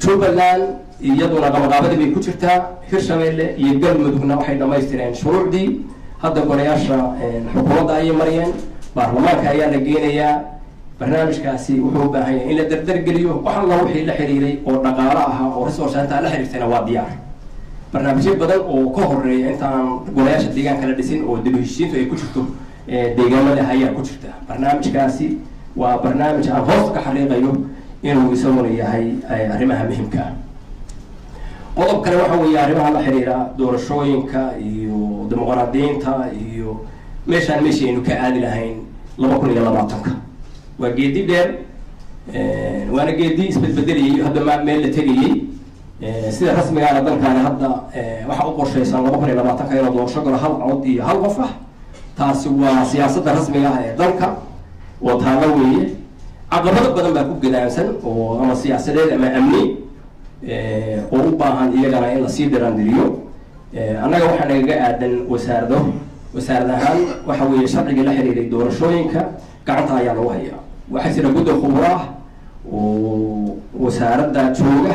Jubbaland iyaduna qabanqaabadii bay ku jirtaa Hirshabeelle iyo Galmudugna waxay dhamaystireen shuruucdii hadda golayaasha xukuumadda ay mariyeen baarlamaanka ayaa la geenayaa barnaamijkaasi wuxuu u baahan yahay in la dardar geliyo waxa la wixii la xiriiray oo dhaqaale ah oo resource-anta la xiriirtayna waa diyaar barnaamijyo badan oo ka horeeya intaan golayaasha deegaanka la dhisin oo dib u heshiisiintu ay ku jirto deegaamada ayaa ku jirta barnaamijkaasi waa barnaamij aan hoos ka xariiqayo inuu isaguna yahay arrimaha muhiimka ah qodob kale waxa weeye arrimaha la xiriira doorashooyinka iyo dimuqraadiyiinta iyo meeshaynu ka aadi lahayn 2020 waa geedi dheer waana geedi isbedbedeliyay hadda meel la tegayay sida rasmiga ah dalkan hadda waxa u qorshaysan 2020 inuu doorasho galo hal cod iyo hal qof ah taasi waa siyaasadda rasmiga ah ee dalka oo taalo weeye caqabado badan baa ku gadaansan oo ama siyaasadeed ama amni oo u baahan iyagana in la sii dirandiriyo annaga waxaa nagaga aadan wasaaradahaan waxa weeye sharciga la xiriiray doorashooyinka gacanta ayaa lagu hayaa waxaa jira guddi khubro ah oo wasaaradda jooga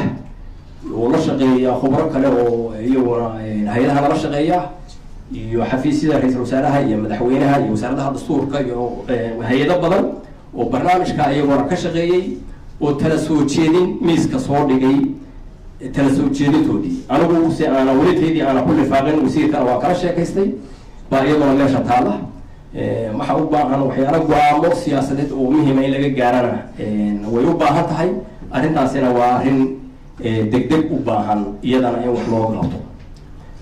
oo la shaqeeya khubro kale oo iyaguna hay-adaha nala shaqeeya iyo xafiisyada ra-iisul wasaaraha iyo madaxweynaha iyo wasaaradaha dastuurka iyo hay-ado badan oo barnaamijka iyaguna ka shaqeeyey oo tala soo jeedin miiska soo dhigay tala soo jeedintoodii anigu si aana weliteedii aana ku lifaaqin wasiirkana waa kala sheekaystay baa iyaduna meesha taala waxa u baahan waxyaalo go'aamo siyaasadeed oo muhiima in laga gaarana way u baahan tahay arrintaasina waa arrin degdeg u baahan iyadana in wax loo qabto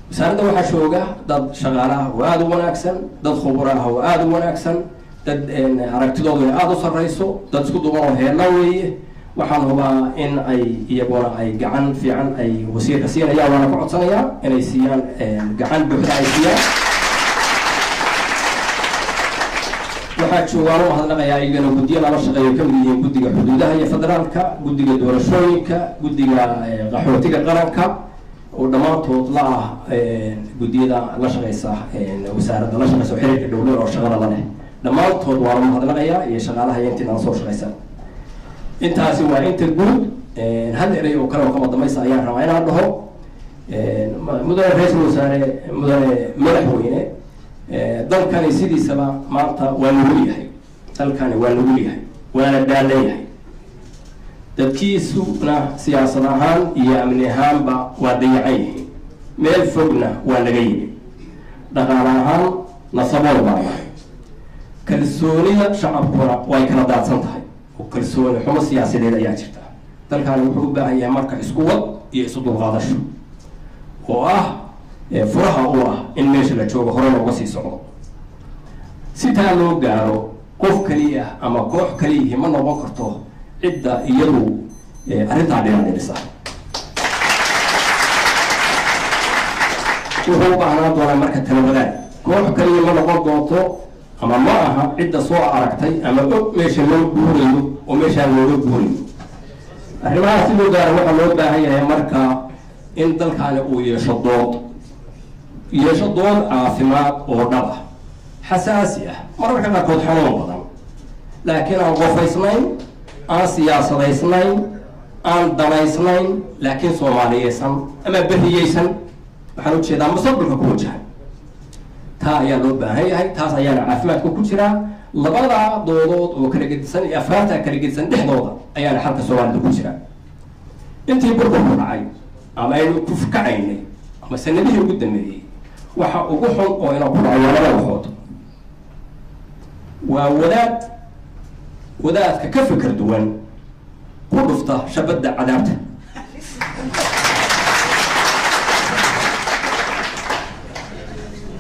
wasaaradda waxaa jooga dad shaqaalaha oo aada u wanaagsan dad khubro ah oo aada u wanaagsan dad aragtidoodu ay aada u sarreyso dad isku duban oo heella weeye waxaan hubaa in ay iyaguna ay gacan fiican ay wasiirka siinayaan waana ka codsanayaa inay siiyaan gacan buuxda ay siiyaan waxaa joogaan u mahadnaqayaa iyagana guddiyo nala shaqeeyo ka mid yihiin guddiga xuduudaha iyo federaalka guddiga doorashooyinka guddiga qaxootiga qaranka oo dhammaantood la ah guddiyada la shaqeysa wasaaradda la shaqeysa xiriirka dowladda oo shaqada la leh dhammaantood waa la mahadnaqayaa iyo shaqaalaha iyo intii nala soo shaqeysa intaasi waa inta guud hal eray oo kale oo kama dambaysa ayaan rabaa inaan dhaho mudane ra-iisul wasaare mudane madaxweyne dalkani sidiisaba maanta waa lagu yahay dalkani waa lagu yahay waana daalleeyahay dadkiisuna siyaasad ahaan iyo amni ahaanba waa dayacan yihiin meel fogna waa laga yimi dhaqaale ahaan nasabool baa nahay kalsoonida shacabkuna way kala daadsan tahay oo kalsooni xumo siyaasadeed ayaa jirta dalkani wuxuu u baahan yahay marka isku wad iyo isu dulqaadasho oo ah furaha u ah in meesha la joogo hore looga sii socdo si taa loo gaaro qof kaliya ama koox kaliyihi ma noqon karto cidda iyadu arrintaa dhinaadhisa wuxuu u baahnaan doonaa marka talawadaad koox kaliya ma noqon doonto ama ma aha cidda soo aragtay ama og meesha loo guurayo oo meeshaan looga guurayo arrimaha si loo gaaro waxaa loo baahan yahay marka in dalkaani uu yeesho dood caafimaad oo dhab ah xasaasi ah mararka qaarkood xanuun badan laakiin aan qofaysnayn aan siyaasadaysnayn aan danaysnayn laakiin soomaaliyeysan ama beriyeysan waxaan ujeedaa mustaqbalka ku wajahan taa ayaa loo baahan yahay taas ayaana caafimaadka ku jiraa labada doodood oo kala gedisan iyo afraarta kala gedisan dhexdooda ayaana xalka soomaalida ku jira intii burburku dhacay ama aynu ku kacaynay ama sanadihii ugu dambeeyey waxa ugu xun oo inuu ku dhaco labada waxood waa wadaadka ka fikir duwan ku dhufta shabadda cadaabta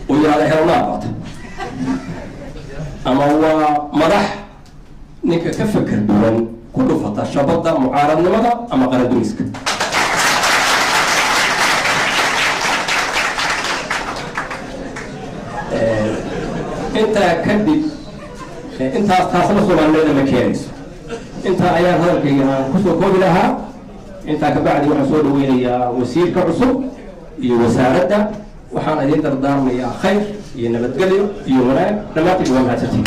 oo yiraahda helnaa baata ama waa madax ninka ka fikir duwan ku dhufata shabadda mucaaradnimada ama qaradumiska intaa kadib intaas taasna Soomaaliyeed ma keenayso inta ayaan hadalkayga kusoo koobi lahaa intaa ka bacdi waxaan soo dhaweynayaa wasiirka cusub iyo wasaaradda waxaan idin dardaarmayaa khayr iyo nabadgelyo iyo wanaag dhammaantiin waa mahadsantihiin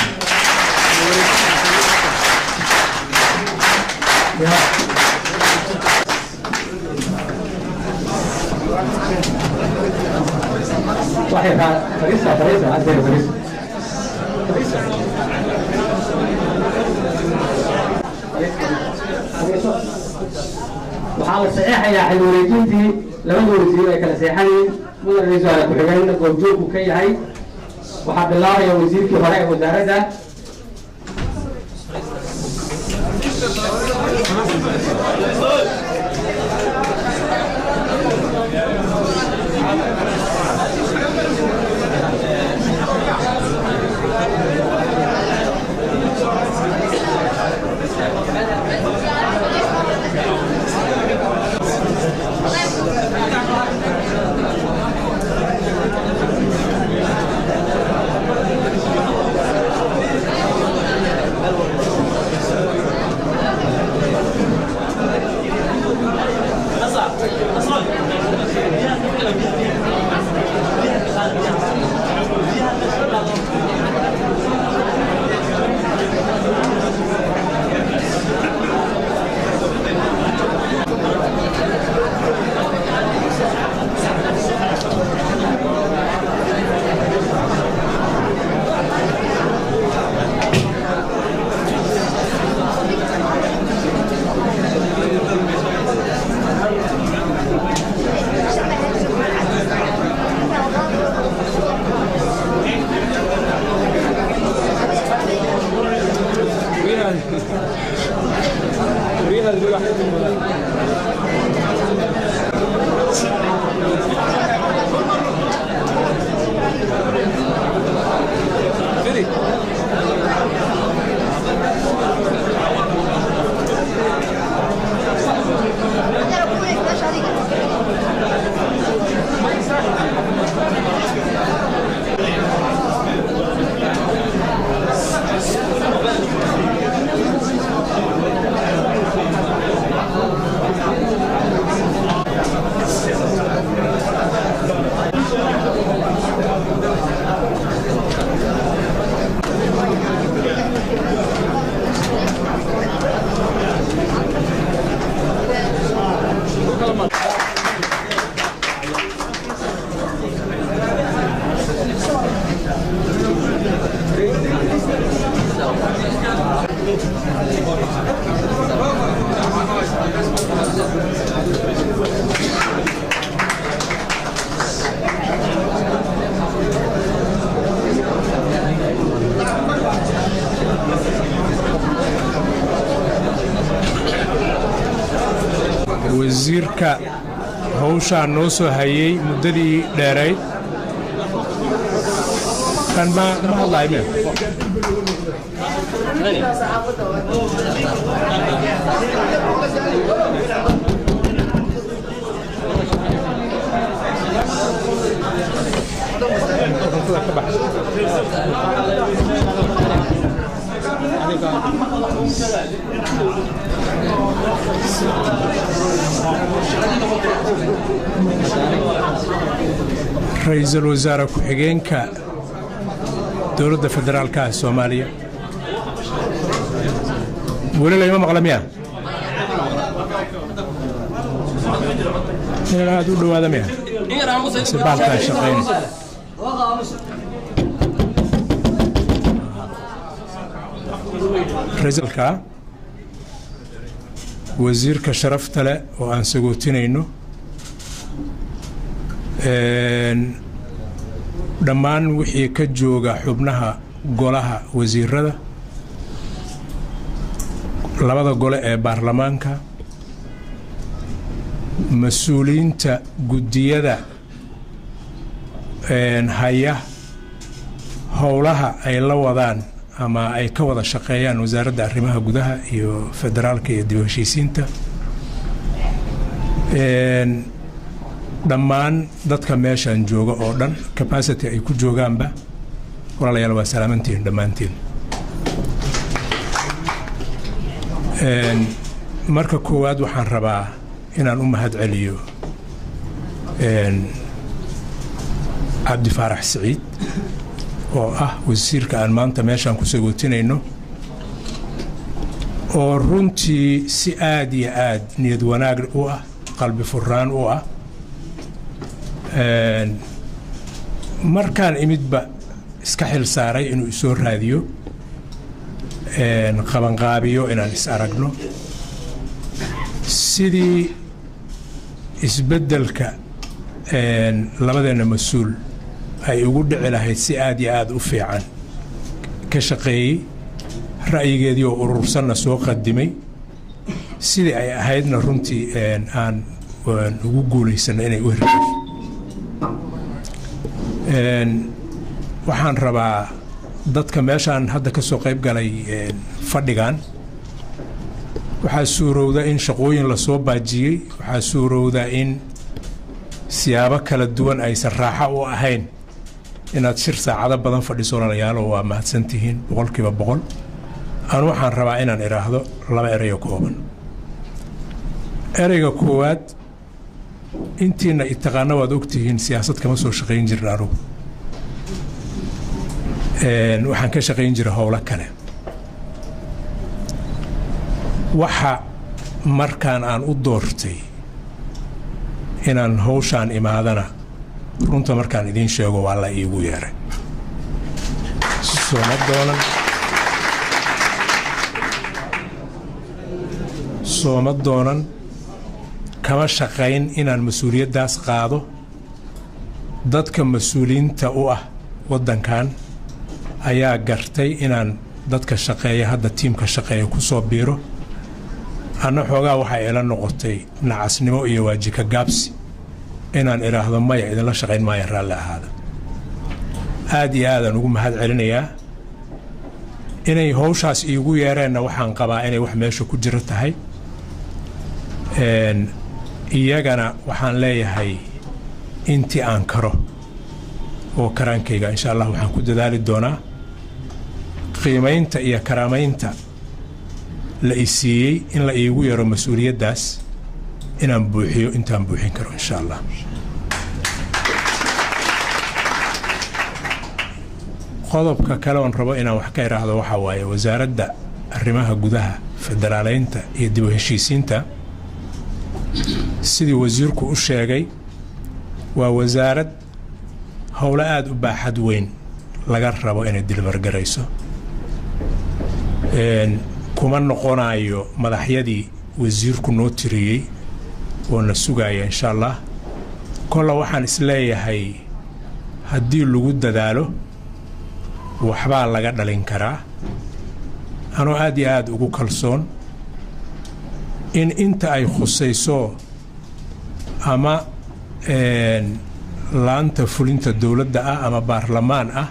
واحد فريسة عندنا فريسة وحاول صحيح يا حلوريجينتي لما وزير كلا سيحني مدن رئيس على كحجين قبجوك وكي هاي وحب الله يا وزير كي هراء وزارة wasiirka hawsha noo soo hayay muddadii dheeray kan ma hadlaayeen ra'iisul wasaare ku-xigeenka dowladda federaalka Soomaaliya wala la maqla miya aad u dhawaada miya sibaalka shaqeyn ra'iisulka wasiirka sharafta leh oo aan sagootinayno dhammaan wixii ka jooga xubnaha golaha wasiirada labada gole ee baarlamaanka mas'uuliyiinta gudiyada haya howlaha ay la wadaan ama ay ka wada shaqeeyaan wasaaradda arrimaha gudaha iyo federaalka iyo dib u heshiisiinta dhammaan dadka meeshan jooga oo dhan capacity ay ku joogaanba walaalayaal waa salaamantiin dhammaantiin marka koowaad waxaan rabaa inaan u mahad celiyo cabdi faarax siciid oo ah wasiirka aan maanta meeshan ku sagootinayno oo runtii si aad iyo aad niyad wanaag u ah qalbi furaan u ah markaan imidba iska xil saaray inuu isoo raadiyo qabanqaabiyo inaan is aragno sidii isbeddelka labadeena mas-uul ay ugu dhici lahayd si aad iyo aad u fiican ka shaqeeyey ra'yigeedii oo urursanna soo qadimay sidii ay ahaydna runtii aan ugu guulaysanno inay u hirgasho waxaan rabaa dadka meeshaan hadda ka soo qayb galay fadhigan waxaa suurowda in shaqooyin la soo baajiyey waxaa suurowda in siyaabo kala duwan aysan raaxo u ahayn inaad shir saacado badan fadhiso lalayaalo waa mahadsantihiin 100%. anu waxaan rabaa inaan idhaahdo 2 erayo kooban. ereyga koowaad intiina itaqaana waad ogtihiin siyaasad kama soo shaqayn jirin anugu waxaan ka shaqayn jiray howlo kale waxa markaan aan u doortay inaan hawshaan imaadana runta markaan idiin sheego waa la iigu yeeray sooma doonan kama shaqayn inaan mas-uuliyaddaas qaado dadka mas-uuliyiinta u ah waddankan ayaa gartay inaan dadka shaqeeya hadda tiimka shaqeeya ku soo biiro anna xoogaa waxay ila noqotay nacasnimo iyo waajika gaabsi inaan idhaahdo maya idinla shaqayn maaya raalli ahaada aad iyo aadaan ugu mahad celinayaa inay hawshaas iigu yeereenna waxaan qabaa inay wax meesha ku jiro tahay iyagana waxaan leeyahay intii aan karo oo karaankayga insha allah waxaan ku dadaali doonaa qiimaynta iyo karaamaynta la isiiyey in la iigu yaro mas-uuliyaddaas inaan buuxiyo intaan buuxin karo insha allah qodobka kale oon rabo inaan wax ka idhaahdo waxaa waaye wasaaradda arrimaha gudaha federaaleynta iyo dib u heshiisiinta sidii wasiirku u sheegay waa wasaarad howlo aad u baaxad weyn laga rabo inay dilbargarayso kuma noqonayo madaxyadii wasiirku noo tiriyey oo na sugaya insha allah kolla waxaan isleeyahay haddii lagu dadaalo waxbaa laga dhalin karaa anoo aad iyo aad ugu kalsoon in inta ay khusayso ama laanta fulinta dowladda ah ama baarlamaan ah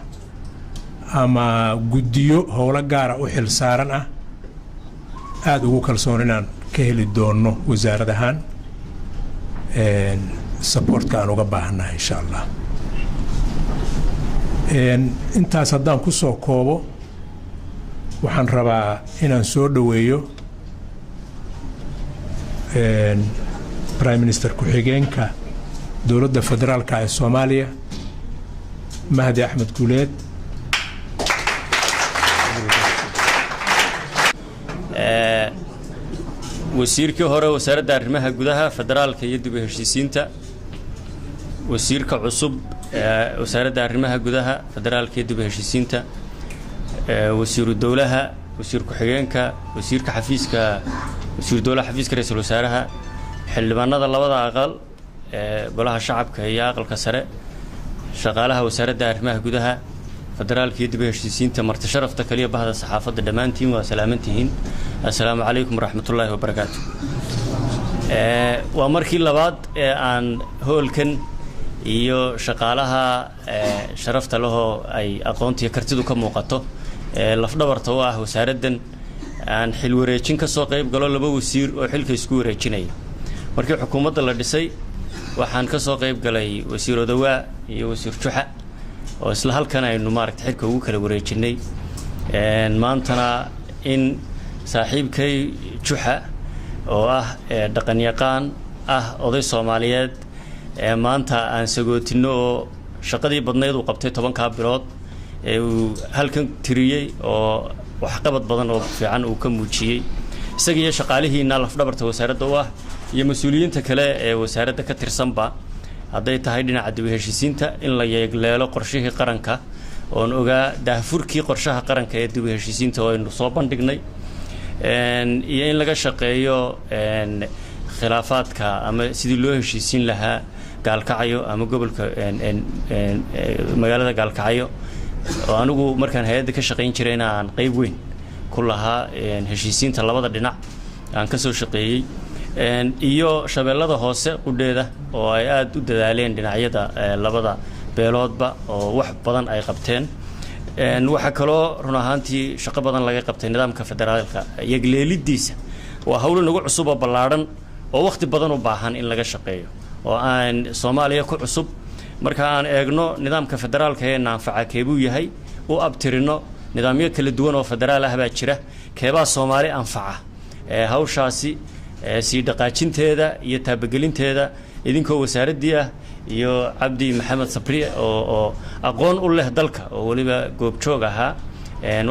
ama guddiyo howlo gaara u xil saaran ah aad ugu kalsoon inaan ka heli doonno wasaarad ahaan supportka aan uga baahannahay insha allah intaas haddaan ku soo koobo waxaan rabaa inaan soo dhoweeyo prime minister ku-xigeenka dowladda federaalka ee Soomaaliya Mahdi Axmed Guuleed wasiirkii hore wasaaradda arrimaha gudaha federaalka iyo dib u heshiisiinta wasiirka cusub wasaaradda arrimaha gudaha federaalka iyo dib u heshiisiinta wasiiru dowlaha wasiir ku-xigeenka wasiirka xafiiska wasiir dowlaha xafiiska ra'iisul wasaaraha xildhibaanada labada aqal golaha shacabka iyo aqalka sare shaqaalaha wasaaradda arrimaha gudaha federaalka iyo dib u heshiisiinta marti sharafta kaliya bahda saxaafadda dhammaantiin waa salaamantihiin assalaamu calaykum waraxmatullaahi wabarakaatu waa markii labaad ee aan hoolkan iyo shaqaalaha sharafta lahoo ay aqoontiyo kartidu ka muuqato lafdhabarta u ah wasaaraddan aan xil wareejin ka soo qayb galo 2 wasiir oo xilka isku wareejinaya markii xukuumadda la dhisay waxaan ka soo qayb galay wasiir Odawaa iyo wasiir Juxa oo isla halkan aynu maaragtay xilka ugu kala wareejinay maantana in saaxiibkay Juxa oo ah dhaqan yaqaan ah oday Soomaaliyeed maanta aan sagootino oo shaqadii badneed uu qabtay 10 bilood uu halkan tiriyay oo wax qabad badan oo fiican uu ka muujiyay isaga iyo shaqaalihiina lafdhabarta wasaaradda u ah iyo mas'uuliyiinta kale ee wasaaradda ka tirsanba hadday tahay dhinaca dib u heshiisiinta in la yeegleelo qorshihii qaranka oon ogaa daahfurkii qorshaha qaranka ee dib u heshiisiinta oo aynu soo bandhignay iyo in laga shaqeeyo khilaafaadka ama sidii loo heshiisiin lahaa gaalkacyo ama gobolka magaalada gaalkacyo oo anigu markaan hay-adda ka shaqayn jirayna aan qayb weyn ku lahaa heshiisiinta labada dhinac aan ka soo shaqeeyey iyo shabeellada hoose qudheeda oo ay aad u dadaaleen dhinacyada labada beeloodba oo wax badan ay qabteen waxaa kaloo run ahaantii shaqo badan laga qabtay nidaamka federaalka yagleelidiisa waa hawlo nagu cusub oo ballaadhan oo waqti badan u baahan in laga shaqeeyo oo aan Soomaaliya ku cusub marka aan eegno nidaamka federaalka ee naanfaca keebuu yahay u abtirino nidaamyo kala duwan oo federaal ah baa jira keebaa Soomaali anfaca hawshaasi si dhaqaajinteeda iyo taabagelinteeda idinkoo wasaaradii ah iyo Cabdi Maxamed Sabri oo aqoon u leh dalka oo waliba goobjoog ahaa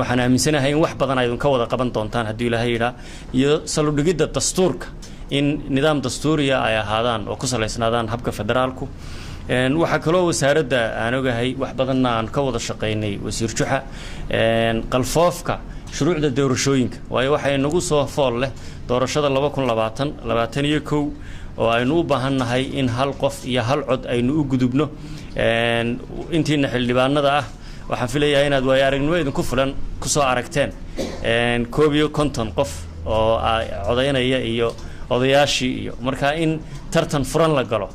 waxaan aaminsanahay in wax badan ay ka wada qaban doontaan haddii Ilaahay yiraahdo iyo saludhigida dastuurka in nidaam dastuuriya ay ahaadaan oo ku saleysnaadaan habka federaalku waxa kaloo wasaaradda aan ogahay wax badan aan ka wada shaqeynay wasiir Juxa qalfoofka shuruucda doorashooyinka waayo waxa inagu soo fool leh doorashada 2021 oo aynu u baahannahay in hal qof iyo hal cod aynu u gudubno intiina xildhibaanada ah waxaan filayaa inaad way aragnimo idinku fulan ku soo aragteen koobiyo konton qof oo codaynaya iyo odayaashii iyo marka in tartan furan la galo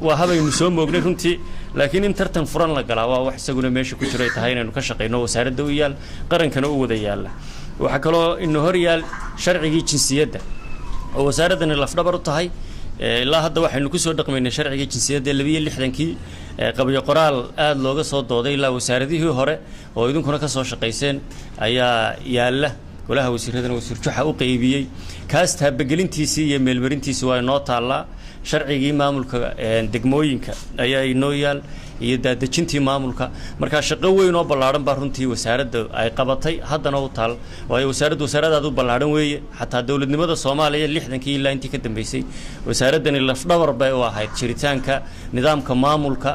waa habaynu soo moognay runtii laakiin in tartan furan la galaa waa wax isaguna meesha ku jiray tahay inaynu ka shaqeyno wasaaradda u yaal qarankana u wada yaala waxa kaloo in hor yaal sharcigii jinsiyadda oo wasaaraddan lafdhabar u tahay ilaa hadda waxaynu ku soo dhaqmaynay sharcigii jinsiyadda 62kii qabiyo qoraal aad looga soo dooday ilaa wasaaradihii hore oo idinkuna ka soo shaqeyseen ayaa yaala golaha wasiiradana wasiir Juxa u qaybiyay kaas taabagelintiisii iyo meelmarintiisii waa inoo taala sharcigii maamulka degmooyinka ayaa inoo yaal iyo daadajintii maamulka marka shaqo weyn oo ballaaran baa runtii wasaaradda ay qabatay haddana u taal waayo wasaaradda u ballaaran weeye xataa dawladnimada Soomaaliya 60kii ilaa intii ka dambeysay wasaaradani lafdhabar bay u ahayd jiritaanka nidaamka maamulka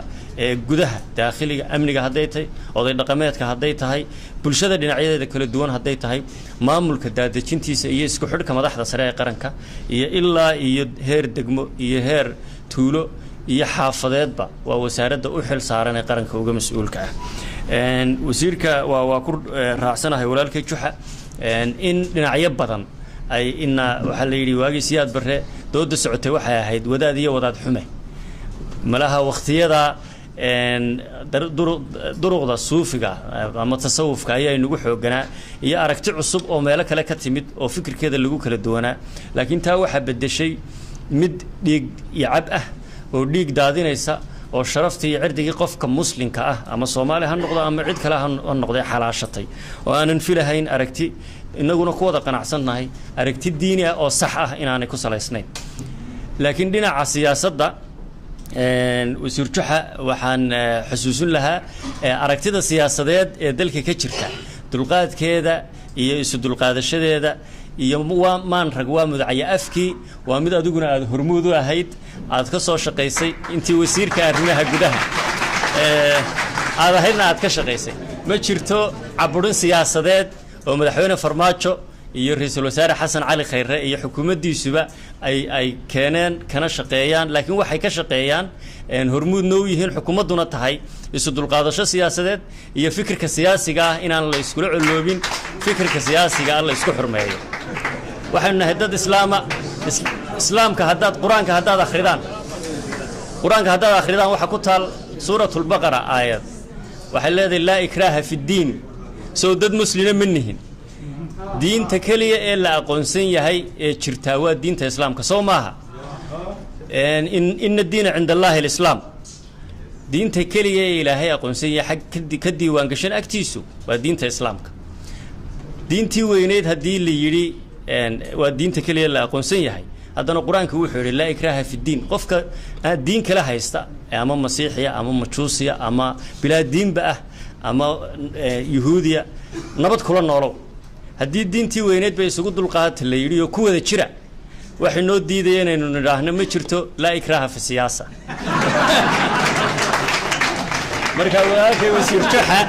ee gudaha dakhliga amniga haday tahay oday dhaqameedka haday tahay bulshada dhinacyadeeda kala duwan haday tahay maamulka daadajintiisa iyo isku xidhka madaxda sare ee qaranka iyo ilaa iyo heer degmo iyo heer tuulo iyo xaafadeedba waa wasaaradda u xil saaran ee qaranka uga mas'uulka ah wasiirka waa ku raacsanahay walaalkay Juxa in dhinacyo badan ay waxa la yiri waagi siyaad barre dooda socotay waxay ahayd wadaad iyo wadaad xume malaha waqtiyada duruqda suufiga ama tasawufka ayaa inagu xooganaa iyo aragti cusub oo meelo kale ka timid oo fikirkeeda lagu kala duwanaa laakiin taa waxa bedeshay mid dhiig yacab ah oo dhiig daadinaysa oo sharaftii iyo cirdigii qofka muslimka ah ama Soomaali ha noqdo ama cid kale ha noqday xalaashatay oo aanan filahayn aragti inaguna ku wada qanacsanahay aragti diini ah oo sax ah inaanay ku saleysnayn laakiin dhinaca siyaasadda wasiir Juxa waxaan xusuusin lahaa aragtida siyaasadeed ee dalka ka jirta dulqaadkeeda iyo isu dulqaadashadeeda iyo maan rag waa mudacaya afkii waa mid adiguna aad hormuud u ahayd aad ka soo shaqeysay intii wasiirka arrimaha gudaha aad ahaydna aad ka shaqeysay ma jirto caburin siyaasadeed oo madaxweyne Farmaajo iyo ra'iisul wasaare Xasan Cali Khayre iyo xukuumaddiisuba ay keeneen kana shaqeeyaan laakiin waxay ka shaqeeyaan hormuud noo yihiin xukuumaduna tahay isu dulqaadasho siyaasadeed iyo fikirka siyaasiga ah inaan la isku culuubin fikirka siyaasiga la isku xurmeeyo waxaan nahay dad islaamka haddaad quraanka haddaad akhridaan waxa ku taal suuratul baqara aayad waxay leedahay la ikraha fi diin soo dad muslimiin manihin diinta kaliya ee la aqoonsan yahay ee jirta waa diinta islaamka soo maaha in diina cinda Allah al-islam diinta kaliya ee ilaahay aqoonsan yahay ka diiwaan gashan agtiisu waa diinta islaamka diintii weyneed hadii la yiri waa diinta kaliya la aqoonsan yahay haddana quraanka wuxuu yiri la ikraha fi diin qofka diin kala haysta ama masiixiya ama majuusiya ama bilaa diinba ah ama yahuudiya nabad kula noolow haddii diintii weyneed bay isugu dulqaatay la yiri oo ku wada jira waxay noo diidayeen inaynu nidhaahno ma jirto la ikraha fi siyaasa marka walaalkay wasiir Juxa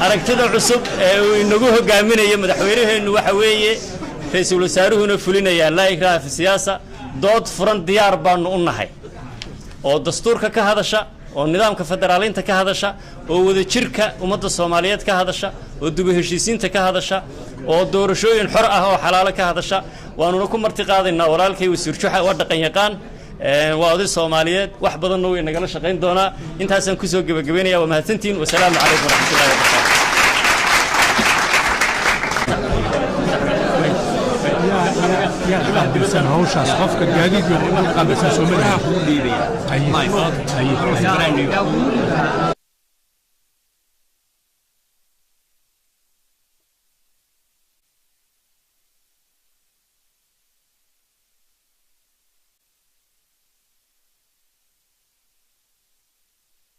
aragtida cusub ee uu inagu hogaaminayo madaxweynaheenu waxa weeye ra'iisul wasaaruhuna fulinaya la ikraaha fi siyaasa dood furan diyaar baanu u nahay oo dastuurka ka hadasha oo nidaamka federaalinta ka hadasha oo wada jirka ummadda Soomaaliyeed ka hadasha oo dib u heshiisiinta ka hadasha oo doorashooyin xor ah oo xalaal ka hadasha waanu ku marti qaadaynaa walaalkay wasiir Juxa oo dhaqan yaqaan waa oday Soomaaliyeed wax badan oo inagala shaqeyn doona intaasaan ku soo gabagabeynaya waa mahadsantiin wassalaamu calaykum waraxmatullaahi wabarakaatuh يا درسان هوشاس قفك جديد يقول قبل سومرها